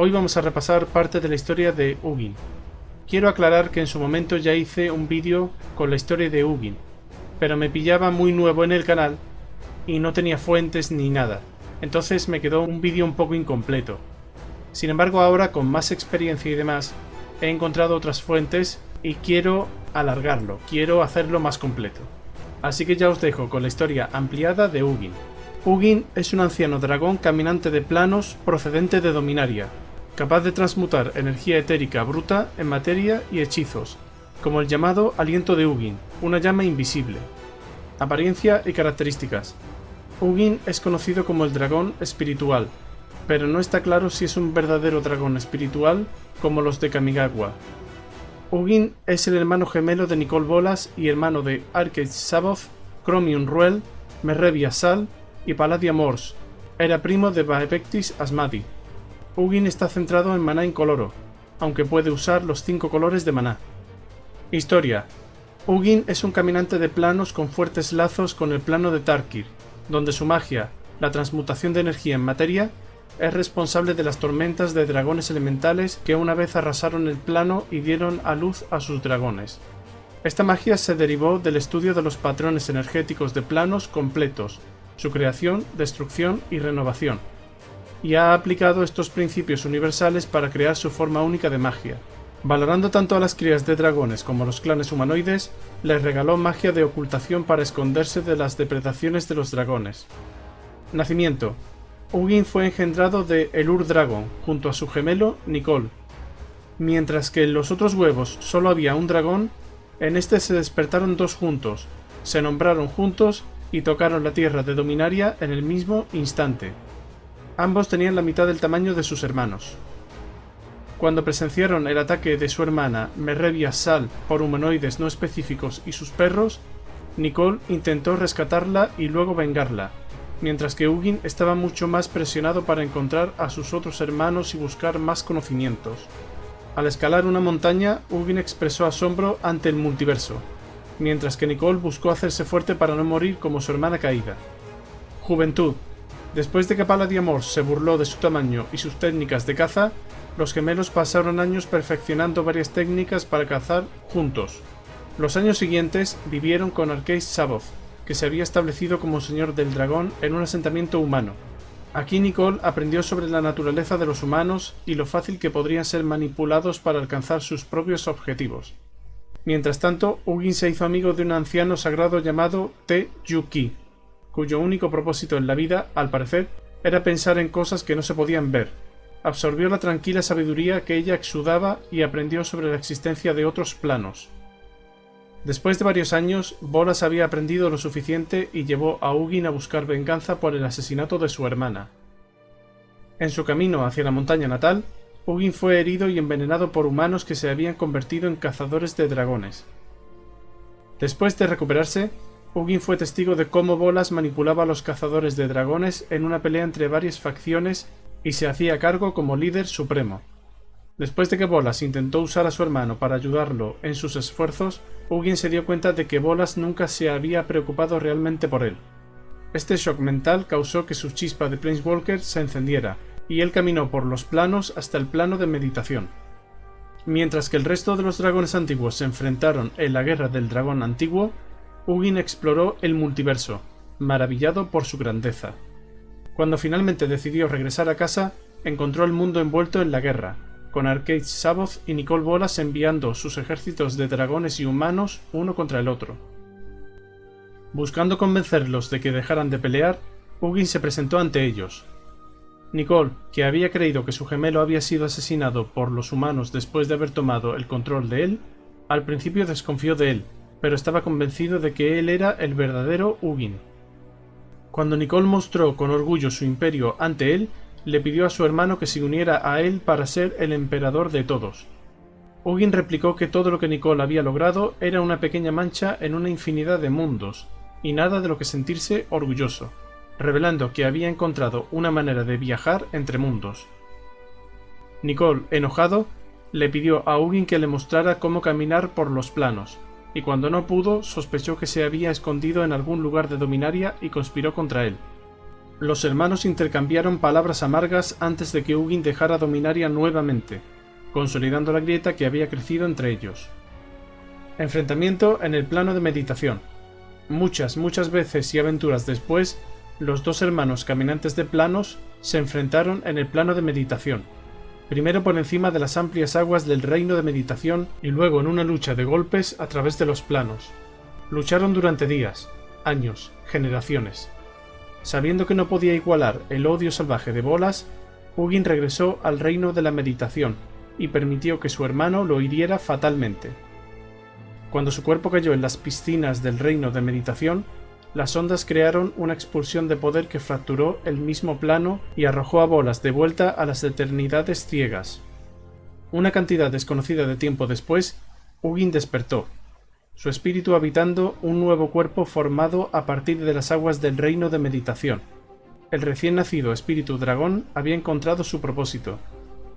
Hoy vamos a repasar parte de la historia de Hugin. Quiero aclarar que en su momento ya hice un vídeo con la historia de Hugin, pero me pillaba muy nuevo en el canal y no tenía fuentes ni nada, entonces me quedó un vídeo un poco incompleto. Sin embargo, ahora con más experiencia y demás, he encontrado otras fuentes y quiero alargarlo, quiero hacerlo más completo. Así que ya os dejo con la historia ampliada de Hugin. Hugin es un anciano dragón caminante de planos procedente de Dominaria, capaz de transmutar energía etérica bruta en materia y hechizos, como el llamado aliento de Hugin, una llama invisible. Apariencia y características. Hugin es conocido como el dragón espiritual, pero no está claro si es un verdadero dragón espiritual como los de Kamigawa. Hugin es el hermano gemelo de Nicol Bolas y hermano de Arcade Saboth, Chromium Ruel, Merrebia Sal y Palladia Mors. Era primo de Baepectis Asmadi. Hugin está centrado en maná incoloro, aunque puede usar los 5 colores de maná. Historia. Hugin es un caminante de planos con fuertes lazos con el plano de Tarkir, donde su magia, la transmutación de energía en materia, es responsable de las tormentas de dragones elementales que una vez arrasaron el plano y dieron a luz a sus dragones. Esta magia se derivó del estudio de los patrones energéticos de planos completos, su creación, destrucción y renovación, y ha aplicado estos principios universales para crear su forma única de magia. Valorando tanto a las crías de dragones como a los clanes humanoides, les regaló magia de ocultación para esconderse de las depredaciones de los dragones. Nacimiento. Hugin fue engendrado de el Ur-Dragon, junto a su gemelo Nicol. Mientras que en los otros huevos solo había un dragón, en este se despertaron 2 juntos, se nombraron juntos y tocaron la tierra de Dominaria en el mismo instante. Ambos tenían la mitad del tamaño de sus hermanos. Cuando presenciaron el ataque de su hermana Merrebia Sal por humanoides no específicos y sus perros, Nicol intentó rescatarla y luego vengarla, mientras que Hugin estaba mucho más presionado para encontrar a sus otros hermanos y buscar más conocimientos. Al escalar una montaña, Hugin expresó asombro ante el multiverso, mientras que Nicol buscó hacerse fuerte para no morir como su hermana caída. Juventud. Después de que Palladia Mors se burló de su tamaño y sus técnicas de caza, los gemelos pasaron años perfeccionando varias técnicas para cazar juntos. Los años siguientes vivieron con Arcade Saboth, que se había establecido como señor del dragón en un asentamiento humano. Aquí Nicol aprendió sobre la naturaleza de los humanos y lo fácil que podrían ser manipulados para alcanzar sus propios objetivos. Mientras tanto, Hugin se hizo amigo de un anciano sagrado llamado Te-Yu-Ki, cuyo único propósito en la vida, al parecer, era pensar en cosas que no se podían ver. Absorbió la tranquila sabiduría que ella exudaba y aprendió sobre la existencia de otros planos. Después de varios años, Bolas había aprendido lo suficiente y llevó a Hugin a buscar venganza por el asesinato de su hermana. En su camino hacia la montaña natal, Hugin fue herido y envenenado por humanos que se habían convertido en cazadores de dragones. Después de recuperarse, Hugin fue testigo de cómo Bolas manipulaba a los cazadores de dragones en una pelea entre varias facciones y se hacía cargo como líder supremo. Después de que Bolas intentó usar a su hermano para ayudarlo en sus esfuerzos, Hugin se dio cuenta de que Bolas nunca se había preocupado realmente por él. Este shock mental causó que su chispa de Planeswalker se encendiera, y él caminó por los planos hasta el plano de meditación. Mientras que el resto de los dragones antiguos se enfrentaron en la guerra del dragón antiguo, Hugin exploró el multiverso, maravillado por su grandeza. Cuando finalmente decidió regresar a casa, encontró el mundo envuelto en la guerra, con Arcade Saboth y Nicol Bolas enviando sus ejércitos de dragones y humanos uno contra el otro. Buscando convencerlos de que dejaran de pelear, Hugin se presentó ante ellos. Nicol, que había creído que su gemelo había sido asesinado por los humanos después de haber tomado el control de él, al principio desconfió de él, pero estaba convencido de que él era el verdadero Hugin. Cuando Nicol mostró con orgullo su imperio ante él, le pidió a su hermano que se uniera a él para ser el emperador de todos. Hugin replicó que todo lo que Nicol había logrado era una pequeña mancha en una infinidad de mundos, y nada de lo que sentirse orgulloso, revelando que había encontrado una manera de viajar entre mundos. Nicol, enojado, le pidió a Hugin que le mostrara cómo caminar por los planos, y cuando no pudo, sospechó que se había escondido en algún lugar de Dominaria y conspiró contra él. Los hermanos intercambiaron palabras amargas antes de que Hugin dejara Dominaria nuevamente, consolidando la grieta que había crecido entre ellos. Enfrentamiento en el plano de meditación. Muchas veces y aventuras después, los dos hermanos caminantes de planos se enfrentaron en el plano de meditación, primero por encima de las amplias aguas del reino de meditación y luego en una lucha de golpes a través de los planos. Lucharon durante días, años, generaciones. Sabiendo que no podía igualar el odio salvaje de Bolas, Hugin regresó al reino de la meditación y permitió que su hermano lo hiriera fatalmente. Cuando su cuerpo cayó en las piscinas del reino de meditación, las ondas crearon una expulsión de poder que fracturó el mismo plano y arrojó a Bolas de vuelta a las eternidades ciegas. Una cantidad desconocida de tiempo después, Hugin despertó, su espíritu habitando un nuevo cuerpo formado a partir de las aguas del reino de meditación. El recién nacido espíritu dragón había encontrado su propósito: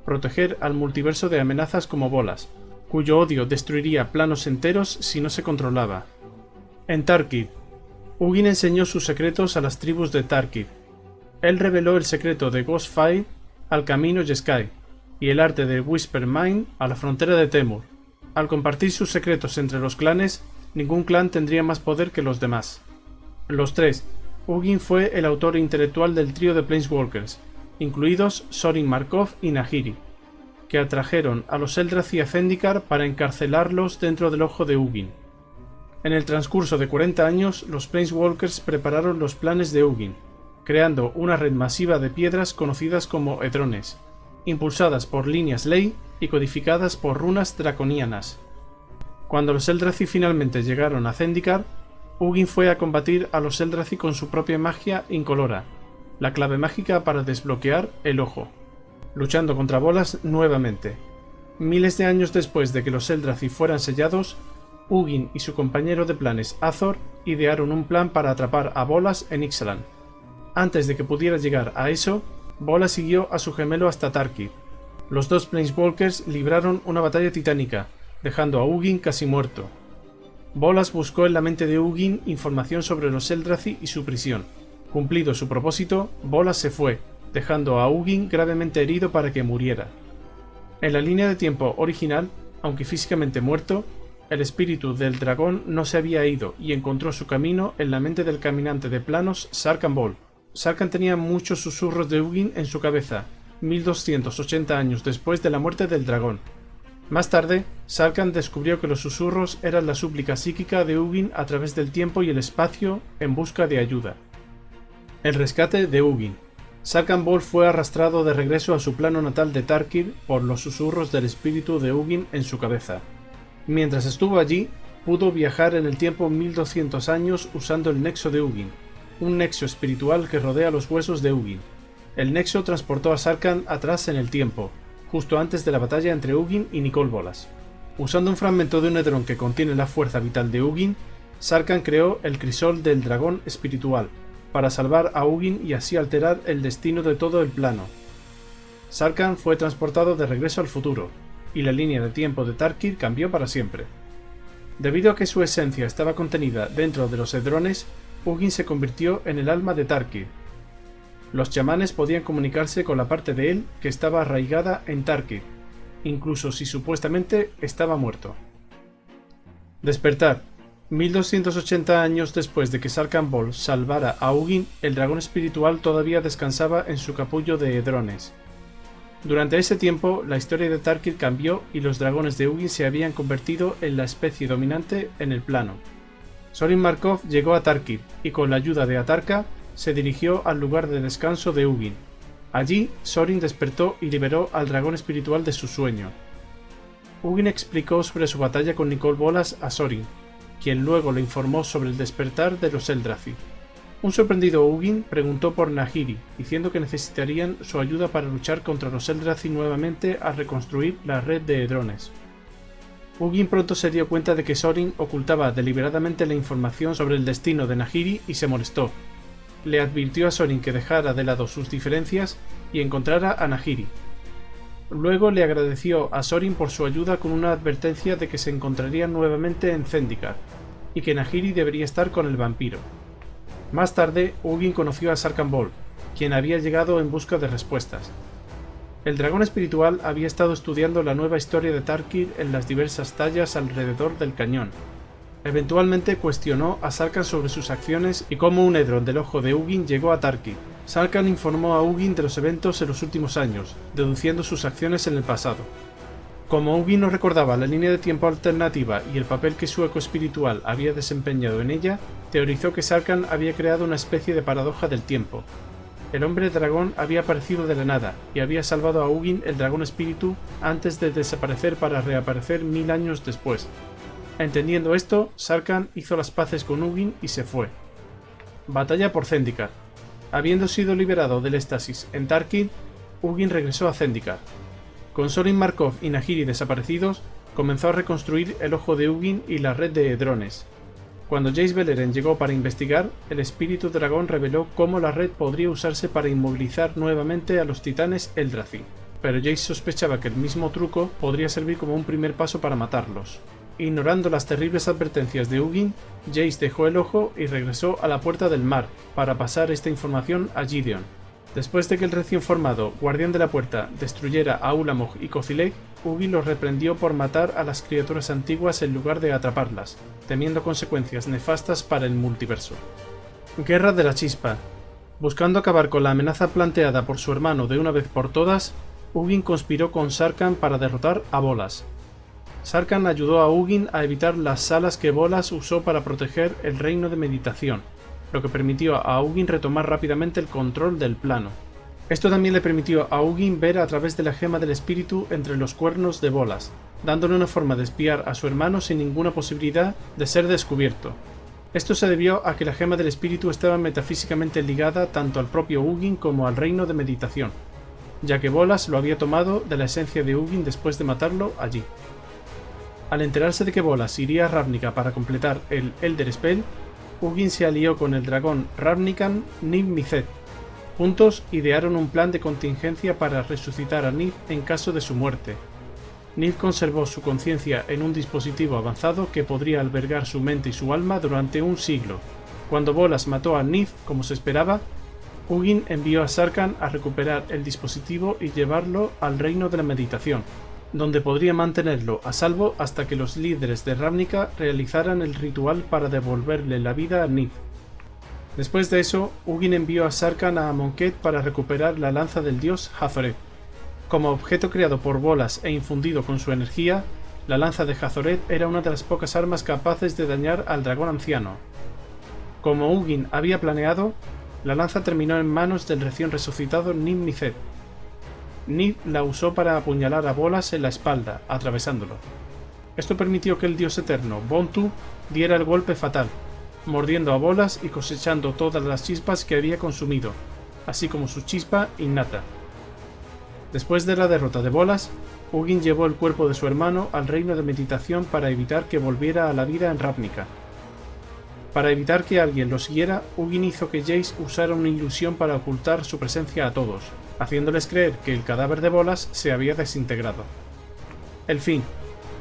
proteger al multiverso de amenazas como Bolas, cuyo odio destruiría planos enteros si no se controlaba. En Tarkid, Hugin enseñó sus secretos a las tribus de Tarkid. Él reveló el secreto de Ghostfire al camino Jeskai y el arte de Whisper Mind a la frontera de Temur. Al compartir sus secretos entre los clanes, ningún clan tendría más poder que los demás. Los tres, Hugin fue el autor intelectual del trío de Planeswalkers, incluidos Sorin Markov y Nahiri, que atrajeron a los Eldrazi a Zendikar para encarcelarlos dentro del ojo de Hugin. En el transcurso de 40 años, los Planeswalkers prepararon los planes de Hugin, creando una red masiva de piedras conocidas como Hedrones, impulsadas por líneas ley y codificadas por runas draconianas. Cuando los Eldrazi finalmente llegaron a Zendikar, Hugin fue a combatir a los Eldrazi con su propia magia incolora, la clave mágica para desbloquear el ojo, luchando contra Bolas nuevamente. Miles de años después de que los Eldrazi fueran sellados, Hugin y su compañero de planes Azor idearon un plan para atrapar a Bolas en Ixalan. Antes de que pudiera llegar a eso, Bolas siguió a su gemelo hasta Tarkid. Los dos Planeswalkers libraron una batalla titánica, dejando a Hugin casi muerto. Bolas buscó en la mente de Hugin información sobre los Eldrazi y su prisión. Cumplido su propósito, Bolas se fue, dejando a Hugin gravemente herido para que muriera. En la línea de tiempo original, aunque físicamente muerto, el espíritu del dragón no se había ido y encontró su camino en la mente del caminante de planos Sarkhan Bol. Sarkhan tenía muchos susurros de Hugin en su cabeza, 1280 años después de la muerte del dragón. Más tarde, Sarkhan descubrió que los susurros eran la súplica psíquica de Hugin a través del tiempo y el espacio en busca de ayuda. El rescate de Hugin. Sarkhan Bol fue arrastrado de regreso a su plano natal de Tarkid por los susurros del espíritu de Hugin en su cabeza. Mientras estuvo allí, pudo viajar en el tiempo 1200 años usando el nexo de Hugin, un nexo espiritual que rodea los huesos de Hugin. El nexo transportó a Sarkhan atrás en el tiempo, justo antes de la batalla entre Hugin y Nicol Bolas. Usando un fragmento de un hedrón que contiene la fuerza vital de Hugin, Sarkhan creó el crisol del dragón espiritual, para salvar a Hugin y así alterar el destino de todo el plano. Sarkhan fue transportado de regreso al futuro, y la línea de tiempo de Tarkid cambió para siempre. Debido a que su esencia estaba contenida dentro de los hedrones, Hugin se convirtió en el alma de Tarkid. Los chamanes podían comunicarse con la parte de él que estaba arraigada en Tarkid, incluso si supuestamente estaba muerto. Despertar. 1280 años después de que Sarkhan Bol salvara a Hugin, el dragón espiritual todavía descansaba en su capullo de hedrones. Durante ese tiempo, la historia de Tarkid cambió y los dragones de Hugin se habían convertido en la especie dominante en el plano. Sorin Markov llegó a Tarkid y con la ayuda de Atarka se dirigió al lugar de descanso de Hugin. Allí, Sorin despertó y liberó al dragón espiritual de su sueño. Hugin explicó sobre su batalla con Nicol Bolas a Sorin, quien luego le informó sobre el despertar de los Eldrazi. Un sorprendido Hugin preguntó por Nahiri, diciendo que necesitarían su ayuda para luchar contra los Eldrazi nuevamente al reconstruir la red de hedrones. Hugin pronto se dio cuenta de que Sorin ocultaba deliberadamente la información sobre el destino de Nahiri y se molestó. Le advirtió a Sorin que dejara de lado sus diferencias y encontrara a Nahiri. Luego le agradeció a Sorin por su ayuda con una advertencia de que se encontrarían nuevamente en Zendikar, y que Nahiri debería estar con el vampiro. Más tarde, Hugin conoció a Sarkhan Bol, quien había llegado en busca de respuestas. El dragón espiritual había estado estudiando la nueva historia de Tarkir en las diversas tallas alrededor del cañón. Eventualmente cuestionó a Sarkhan sobre sus acciones y cómo un Edron del ojo de Hugin llegó a Tarkir. Sarkhan informó a Hugin de los eventos en los últimos años, deduciendo sus acciones en el pasado. Como Hugin no recordaba la línea de tiempo alternativa y el papel que su eco espiritual había desempeñado en ella, teorizó que Sarkhan había creado una especie de paradoja del tiempo. El hombre dragón había aparecido de la nada y había salvado a Hugin, el dragón espíritu, antes de desaparecer para reaparecer 1000 años después. Entendiendo esto, Sarkhan hizo las paces con Hugin y se fue. Batalla por Zendikar. Habiendo sido liberado del éxtasis en Tarkir, Hugin regresó a Zendikar. Con Sorin Markov y Nahiri desaparecidos, comenzó a reconstruir el ojo de Hugin y la red de Edrones. Cuando Jace Beleren llegó para investigar, el espíritu dragón reveló cómo la red podría usarse para inmovilizar nuevamente a los titanes Eldrazi, pero Jace sospechaba que el mismo truco podría servir como un primer paso para matarlos. Ignorando las terribles advertencias de Hugin, Jace dejó el ojo y regresó a la Puerta del Mar para pasar esta información a Gideon. Después de que el recién formado Guardián de la Puerta destruyera a Ulamog y Kozilek, Hugin los reprendió por matar a las criaturas antiguas en lugar de atraparlas, temiendo consecuencias nefastas para el multiverso. Guerra de la Chispa. Buscando acabar con la amenaza planteada por su hermano de una vez por todas, Hugin conspiró con Sarkhan para derrotar a Bolas. Sarkhan ayudó a Hugin a evitar las salas que Bolas usó para proteger el reino de meditación, lo que permitió a Hugin retomar rápidamente el control del plano. Esto también le permitió a Hugin ver a través de la gema del espíritu entre los cuernos de Bolas, dándole una forma de espiar a su hermano sin ninguna posibilidad de ser descubierto. Esto se debió a que la gema del espíritu estaba metafísicamente ligada tanto al propio Hugin como al reino de meditación, ya que Bolas lo había tomado de la esencia de Hugin después de matarlo allí. Al enterarse de que Bolas iría a Ravnica para completar el Elder Spell, Hugin se alió con el dragón Ravnican Niv-Mizzet. Juntos idearon un plan de contingencia para resucitar a Niv en caso de su muerte. Niv conservó su conciencia en un dispositivo avanzado que podría albergar su mente y su alma durante un siglo. Cuando Bolas mató a Niv, como se esperaba, Hugin envió a Sarkhan a recuperar el dispositivo y llevarlo al reino de la meditación, donde podría mantenerlo a salvo hasta que los líderes de Ravnica realizaran el ritual para devolverle la vida a Niv. Después de eso, Hugin envió a Sarkhan a Amonkhet para recuperar la lanza del dios Hazoret. Como objeto creado por Bolas e infundido con su energía, la lanza de Hazoret era una de las pocas armas capaces de dañar al dragón anciano. Como Hugin había planeado, la lanza terminó en manos del recién resucitado Niv-Mizzet. Niv la usó para apuñalar a Bolas en la espalda, atravesándolo. Esto permitió que el dios eterno, Bontu, diera el golpe fatal, mordiendo a Bolas y cosechando todas las chispas que había consumido, así como su chispa innata. Después de la derrota de Bolas, Hugin llevó el cuerpo de su hermano al reino de meditación para evitar que volviera a la vida en Ravnica. Para evitar que alguien lo siguiera, Hugin hizo que Jace usara una ilusión para ocultar su presencia a todos, haciéndoles creer que el cadáver de Bolas se había desintegrado. El fin.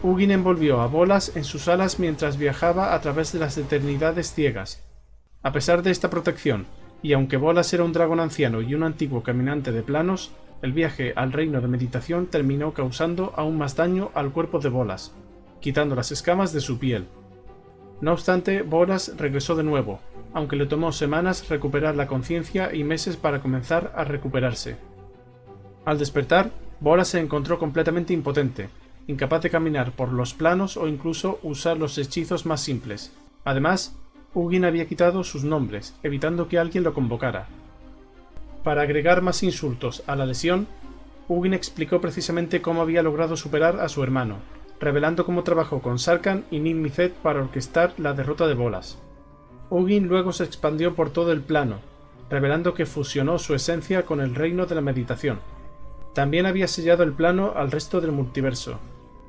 Hugin envolvió a Bolas en sus alas mientras viajaba a través de las eternidades ciegas. A pesar de esta protección, y aunque Bolas era un dragón anciano y un antiguo caminante de planos, el viaje al reino de meditación terminó causando aún más daño al cuerpo de Bolas, quitando las escamas de su piel. No obstante, Bolas regresó de nuevo, aunque le tomó semanas recuperar la conciencia y meses para comenzar a recuperarse. Al despertar, Bolas se encontró completamente impotente, incapaz de caminar por los planos o incluso usar los hechizos más simples. Además, Hugin había quitado sus nombres, evitando que alguien lo convocara. Para agregar más insultos a la lesión, Hugin explicó precisamente cómo había logrado superar a su hermano, revelando cómo trabajó con Sarkhan y Niv-Mizzet para orquestar la derrota de Bolas. Hugin luego se expandió por todo el plano, revelando que fusionó su esencia con el reino de la meditación. También había sellado el plano al resto del multiverso,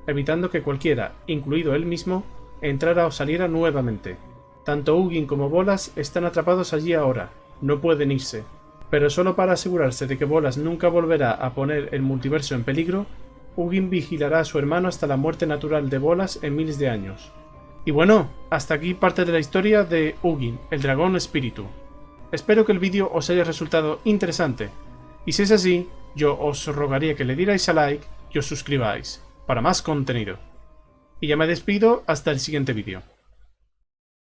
evitando que cualquiera, incluido él mismo, entrara o saliera nuevamente. Tanto Hugin como Bolas están atrapados allí ahora, no pueden irse, pero solo para asegurarse de que Bolas nunca volverá a poner el multiverso en peligro, Hugin vigilará a su hermano hasta la muerte natural de Bolas en miles de años. Y bueno, hasta aquí parte de la historia de Hugin, el dragón espíritu. Espero que el vídeo os haya resultado interesante, y si es así, yo os rogaría que le dierais a like y os suscribáis para más contenido. Y ya me despido hasta el siguiente vídeo.